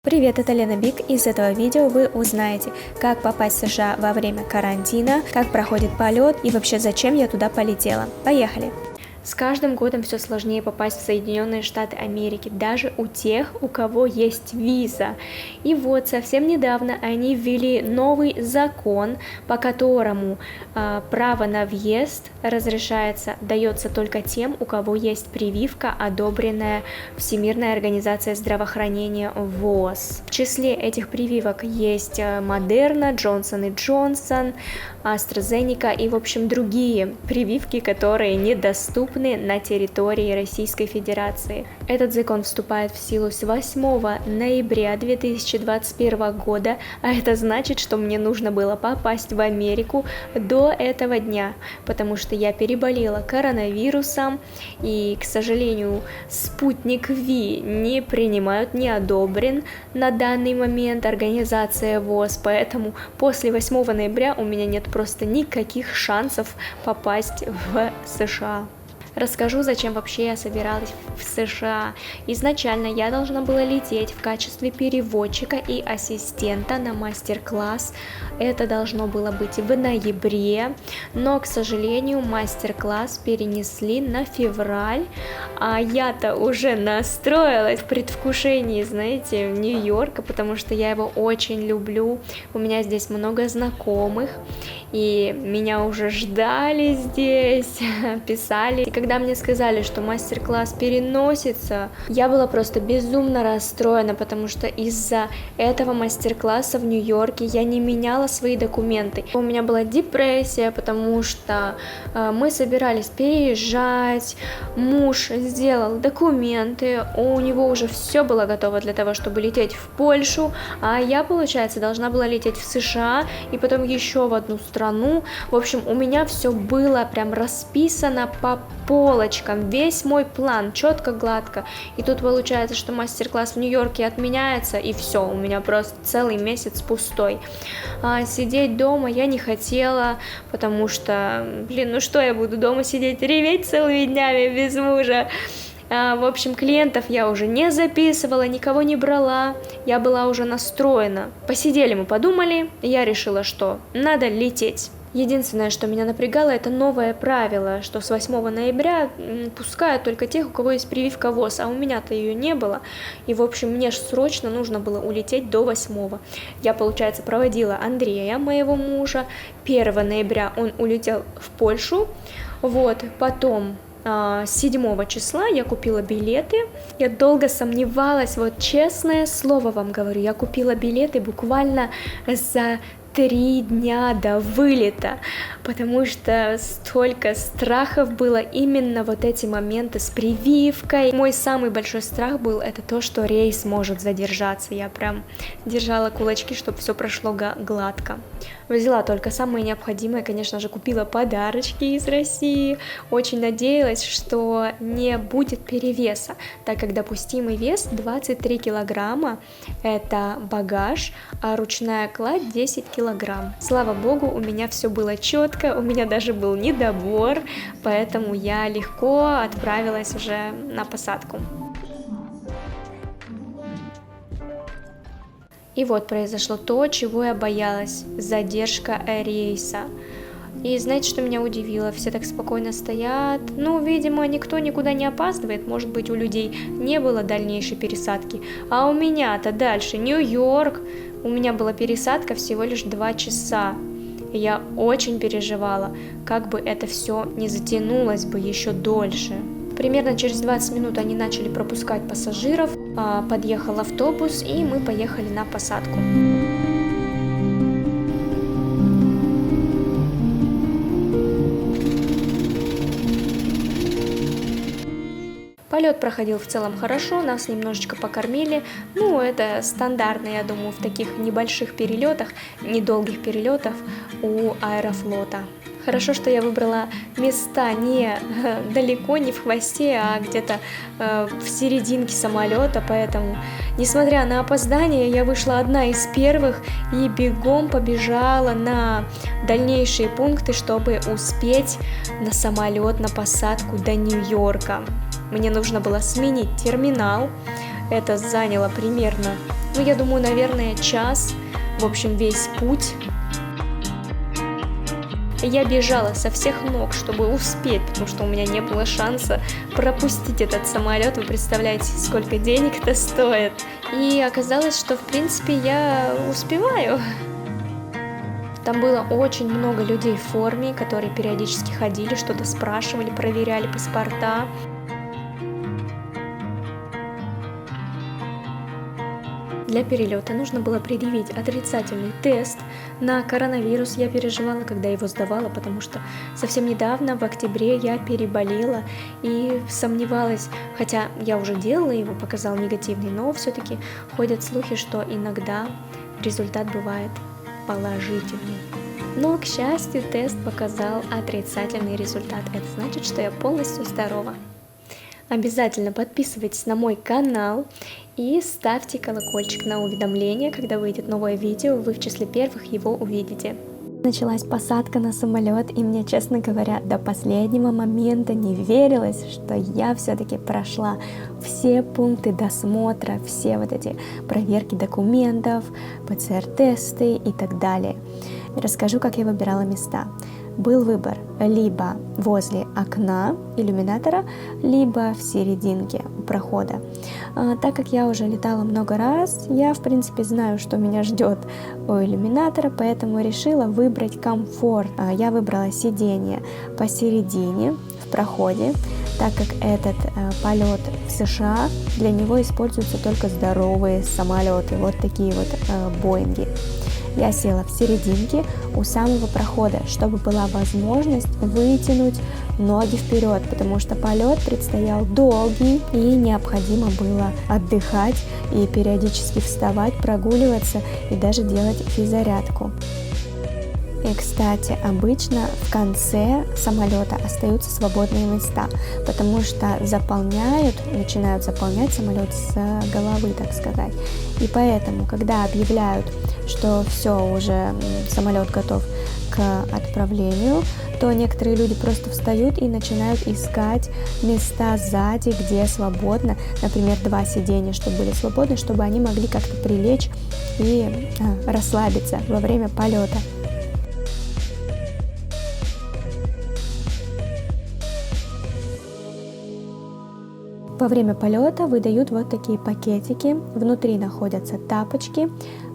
Привет, это Лена Бик. Из этого видео вы узнаете, как попасть в США во время карантина, как проходит полет и вообще зачем я туда полетела. Поехали! С каждым годом все сложнее попасть в Соединенные Штаты Америки, даже у тех, у кого есть виза. И вот совсем недавно они ввели новый закон, по которому право на въезд дается только тем, у кого есть прививка, одобренная Всемирной организацией здравоохранения ВОЗ. В числе этих прививок есть Модерна, Джонсон и Джонсон, AstraZeneca и, в общем, другие прививки, которые недоступны на территории Российской Федерации. Этот закон вступает в силу с 8 ноября 2021 года, а это значит, что мне нужно было попасть в Америку до этого дня, потому что я переболела коронавирусом, и, к сожалению, спутник Ви не принимают, не одобрен на данный момент организация ВОЗ, поэтому после 8 ноября у меня нет просто никаких шансов попасть в США. Расскажу, зачем вообще я собиралась в США. Изначально я должна была лететь в качестве переводчика и ассистента на мастер-класс. Это должно было быть в ноябре, но, к сожалению, мастер-класс перенесли на февраль, а я-то уже настроилась в предвкушении, знаете, Нью-Йорка, потому что я его очень люблю. У меня здесь много знакомых, и меня уже ждали здесь, писали. И когда мне сказали, что мастер-класс переносится, я была просто безумно расстроена, потому что из-за этого мастер-класса в Нью-Йорке я не меняла свои документы. У меня была депрессия, потому что мы собирались переезжать, муж сделал документы, у него уже все было готово для того, чтобы лететь в Польшу, а я, получается, должна была лететь в США и потом еще в одну страну. В общем, у меня все было прям расписано по полочкам, весь мой план, четко, гладко. И тут получается, что мастер-класс в Нью-Йорке отменяется, и все, у меня просто целый месяц пустой. Сидеть дома я не хотела, потому что, ну что я буду дома сидеть, реветь целыми днями без мужа. В общем, клиентов я уже не записывала, никого не брала, я была уже настроена. Посидели мы, подумали, и я решила, что надо лететь. Единственное, что меня напрягало, это новое правило, что с 8 ноября пускают только тех, у кого есть прививка ВОЗ, а у меня-то ее не было. И, в общем, мне срочно нужно было улететь до 8. Я, получается, проводила Андрея, моего мужа. 1 ноября он улетел в Польшу. Вот, потом 7 числа я купила билеты. Я долго сомневалась, вот честное слово вам говорю, я купила билеты буквально за 3 дня до вылета, потому что столько страхов было именно вот эти моменты с прививкой. Мой самый большой страх был это то, что рейс может задержаться. Я прям держала кулачки, чтобы все прошло гладко. Взяла только самое необходимое, конечно же, купила подарочки из России. Очень надеялась, что не будет перевеса, так как допустимый вес 23 килограмма, это багаж, а ручная кладь 10 килограмм. Слава богу, у меня все было четко, у меня даже был недобор, поэтому я легко отправилась уже на посадку. И вот произошло то, чего я боялась – задержка рейса. И знаете, что меня удивило? Все так спокойно стоят. Ну, видимо, никто никуда не опаздывает. Может быть, у людей не было дальнейшей пересадки. А у меня-то дальше Нью-Йорк. У меня была пересадка всего лишь 2 часа. И я очень переживала, как бы это все не затянулось бы еще дольше. Примерно через 20 минут они начали пропускать пассажиров, подъехал автобус, и мы поехали на посадку. Полет проходил в целом хорошо, нас немножечко покормили. Ну, это стандартно, я думаю, в таких небольших перелетах, недолгих перелетах у Аэрофлота. Хорошо, что я выбрала места не далеко, не в хвосте, а где-то в серединке самолета, поэтому, несмотря на опоздание, я вышла одна из первых и бегом побежала на дальнейшие пункты, чтобы успеть на самолет, на посадку до Нью-Йорка. Мне нужно было сменить терминал, это заняло примерно Ну, я думаю, наверное, час, в общем, весь путь. Я бежала со всех ног, чтобы успеть, потому что у меня не было шанса пропустить этот самолет. Вы представляете, сколько денег это стоит? И оказалось, что, в принципе, я успеваю. Там было очень много людей в форме, которые периодически ходили, что-то спрашивали, проверяли паспорта. Для перелета нужно было предъявить отрицательный тест на коронавирус. Я переживала, когда его сдавала, потому что совсем недавно, в октябре, я переболела и сомневалась, хотя я уже делала его, показал негативный, но все-таки ходят слухи, что иногда результат бывает положительный. Но, к счастью, тест показал отрицательный результат. Это значит, что я полностью здорова. Обязательно подписывайтесь на мой канал и ставьте колокольчик на уведомления, когда выйдет новое видео, вы в числе первых его увидите. Началась посадка на самолет, и мне, честно говоря, до последнего момента не верилось, что я все-таки прошла все пункты досмотра, все вот эти проверки документов, ПЦР-тесты и так далее. Расскажу, как я выбирала места. Был выбор либо возле окна иллюминатора, либо в серединке прохода. Так как я уже летала много раз, я, в принципе, знаю, что меня ждет у иллюминатора, поэтому решила выбрать комфорт. Я выбрала сиденье посередине, в проходе, так как этот полет в США, для него используются только здоровые самолеты, вот такие вот Боинги. Я села в серединке у самого прохода, чтобы была возможность вытянуть ноги вперед, потому что полет предстоял долгий и необходимо было отдыхать и периодически вставать, прогуливаться и даже делать физзарядку. И, кстати, обычно в конце самолета остаются свободные места, потому что начинают заполнять самолет с головы, так сказать. И поэтому, когда объявляют, что все, уже самолет готов к отправлению, то некоторые люди просто встают и начинают искать места сзади, где свободно, например, 2 сиденья, чтобы были свободны, чтобы они могли как-то прилечь и расслабиться во время полета. Во время полета выдают вот такие пакетики, внутри находятся тапочки,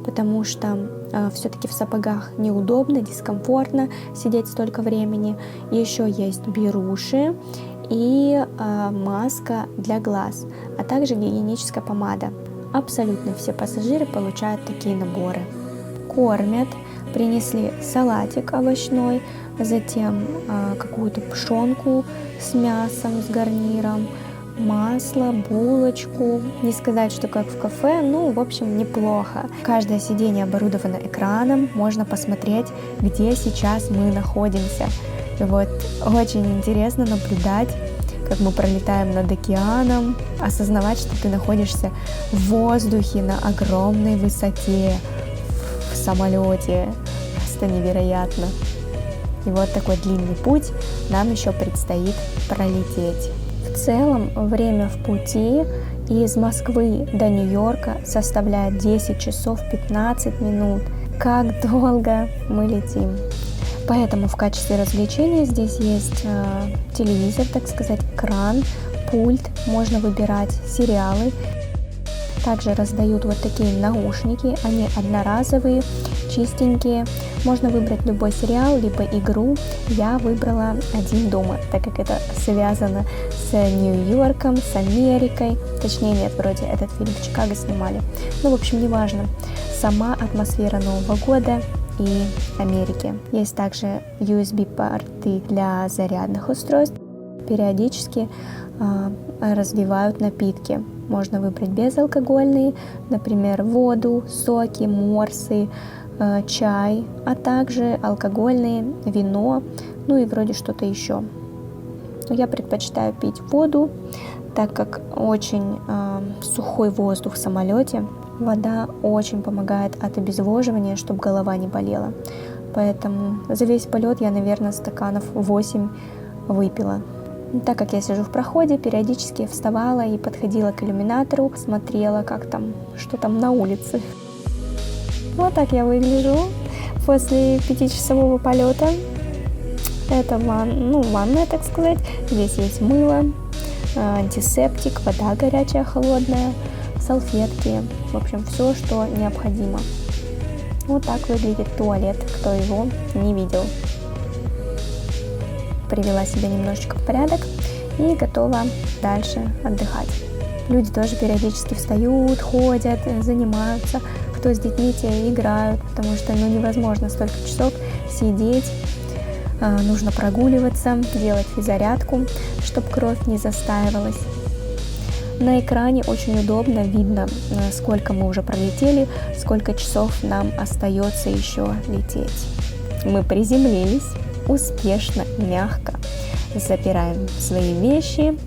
потому что все-таки в сапогах неудобно, дискомфортно сидеть столько времени. Еще есть беруши и маска для глаз, а также гигиеническая помада. Абсолютно все пассажиры получают такие наборы. Кормят, принесли салатик овощной, затем какую-то пшенку с мясом, с гарниром, масло, булочку. Не сказать, что как в кафе, ну, в общем, неплохо. Каждое сиденье оборудовано экраном, можно посмотреть, где сейчас мы находимся. И вот очень интересно наблюдать, как мы пролетаем над океаном, осознавать, что ты находишься в воздухе на огромной высоте, в самолете. Просто невероятно. И вот такой длинный путь нам еще предстоит пролететь. В целом, время в пути из Москвы до Нью-Йорка составляет 10 часов 15 минут. Как долго мы летим. Поэтому в качестве развлечения здесь есть телевизор, так сказать, экран, пульт, можно выбирать сериалы. Также раздают вот такие наушники, они одноразовые, чистенькие. Можно выбрать любой сериал, либо игру. Я выбрала «Один дома», так как это связано с Нью-Йорком, с Америкой. Точнее, нет, вроде этот фильм в Чикаго снимали. Ну, в общем, неважно. Сама атмосфера Нового года и Америки. Есть также USB-порты для зарядных устройств. Периодически разливают напитки. Можно выбрать безалкогольные, например, воду, соки, морсы, чай, а также алкогольные, вино, ну и вроде что-то еще. Но я предпочитаю пить воду, так как очень сухой воздух в самолете. Вода очень помогает от обезвоживания, чтобы голова не болела. Поэтому за весь полет я, наверное, стаканов 8 выпила. Так как я сижу в проходе, периодически вставала и подходила к иллюминатору, смотрела, как там, что там на улице. Вот так я выгляжу после 5-часового полета. Это ванная, так сказать. Здесь есть мыло, антисептик, вода горячая, холодная, салфетки. В общем, все, что необходимо. Вот так выглядит туалет, кто его не видел. Привела себя немножечко в порядок и готова дальше отдыхать. Люди тоже периодически встают, ходят, занимаются. Кто с детьми, те играют, потому что невозможно столько часов сидеть. Нужно прогуливаться, делать физзарядку, чтобы кровь не застаивалась. На экране очень удобно видно, сколько мы уже пролетели, сколько часов нам остается еще лететь. Мы приземлились успешно, мягко, запираем свои вещи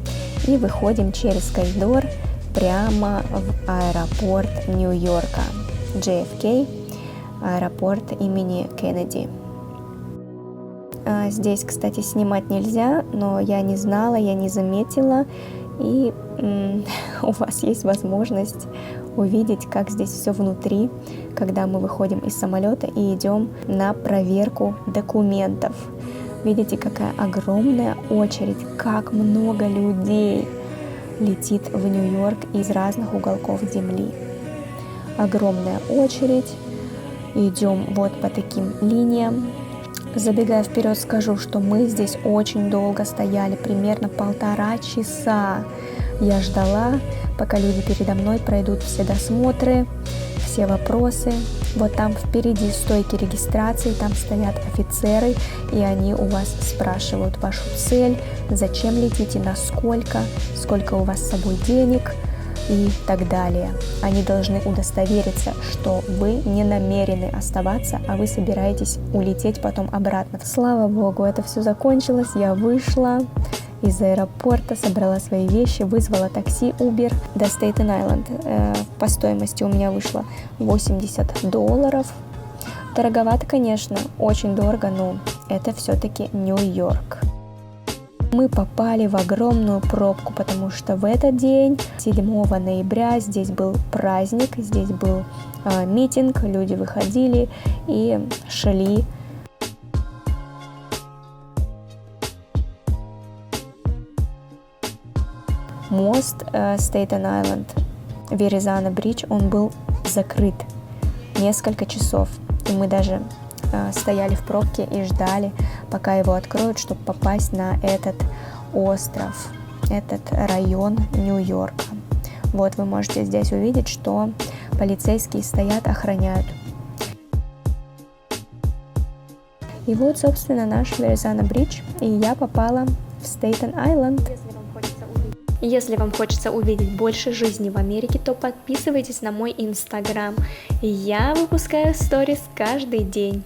и выходим через коридор прямо в аэропорт Нью-Йорка, JFK, аэропорт имени Кеннеди. Здесь, кстати, снимать нельзя, но я не знала, я не заметила, и у вас есть возможность увидеть, как здесь все внутри, когда мы выходим из самолета и идем на проверку документов. Видите, какая огромная очередь, как много людей летит в Нью-Йорк из разных уголков земли. Огромная очередь, идем вот по таким линиям. Забегая вперед, скажу, что мы здесь очень долго стояли, примерно 1,5 часа. Я ждала, пока люди передо мной пройдут все досмотры, все вопросы. Вот там впереди стойки регистрации, там стоят офицеры, и они у вас спрашивают вашу цель, зачем летите, насколько, сколько у вас с собой денег и так далее. Они должны удостовериться, что вы не намерены оставаться, а вы собираетесь улететь потом обратно. Слава богу, это все закончилось, я вышла из аэропорта, собрала свои вещи, вызвала такси Uber до Стейтен-Айленд. По стоимости у меня вышло $80. Дороговато, конечно, очень дорого, но это все-таки Нью-Йорк. Мы попали в огромную пробку, потому что в этот день, 7 ноября, здесь был праздник, здесь был митинг, люди выходили и шли. Мост Стейтен-Айленд, Веризана-Бридж, он был закрыт несколько часов, и мы даже стояли в пробке и ждали, пока его откроют, чтобы попасть на этот остров, этот район Нью-Йорка. Вот вы можете здесь увидеть, что полицейские стоят, охраняют. И вот, собственно, наш Веризана-Бридж, и я попала в Стейтен-Айленд. Если вам хочется увидеть больше жизни в Америке, то подписывайтесь на мой Инстаграм. Я выпускаю сторис каждый день.